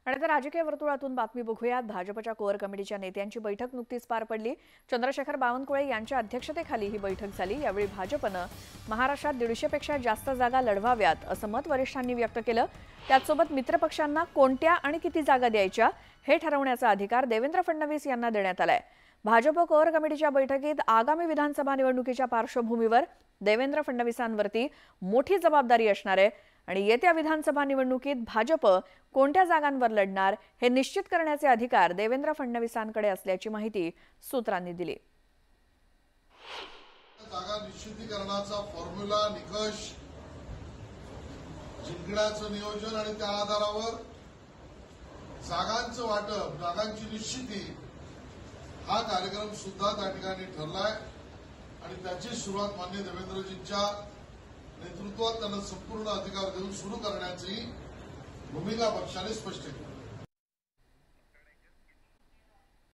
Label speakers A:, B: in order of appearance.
A: आणि आता राजकीय वर्तुळातून बातमी बघूयात। भाजपच्या कोअर कमिटीच्या नेत्यांची बैठक नुकतीच पार पडली। चंद्रशेखर बावनकुळे यांच्या अध्यक्षतेखाली ही बैठक झाली। यावेळी भाजपनं महाराष्ट्रात 150 पेक्षा जास्त जागा लढवाव्यात असं मत वरिष्ठांनी व्यक्त केलं। त्याचसोबत मित्रपक्षांना कोणत्या आणि किती जागा द्यायच्या हे ठरवण्याचा अधिकार देवेंद्र फडणवीस यांना देण्यात आलाय। भाजप कोअर कमिटीच्या बैठकीत आगामी विधानसभा निवडणुकीच्या पार्श्वभूमीवर देवेंद्र फडणवीसांवरती मोठी जबाबदारी असणार आहे आणि येत्या विधानसभा निवडणुकीत भाजप कोणत्या जागांवर लढणार हे निश्चित करण्याचे अधिकार देवेंद्र फडणवीसांकडे असल्याची माहिती सूत्रांनी दिली।
B: जागा निश्चितीकरणाचा फॉर्म्युला, निकष, जिंकण्याचं नियोजन आणि त्या आधारावर जागांचं वाटप, जागांची निश्चिती हा कार्यक्रम सुद्धा त्या ठिकाणी ठरलाय आणि त्याची सुरुवात माननीय देवेंद्रजींच्या नेतृत्वात त्यांना संपूर्ण अधिकार देऊन सुरू करण्याची भूमिका पक्षाने स्पष्ट केली।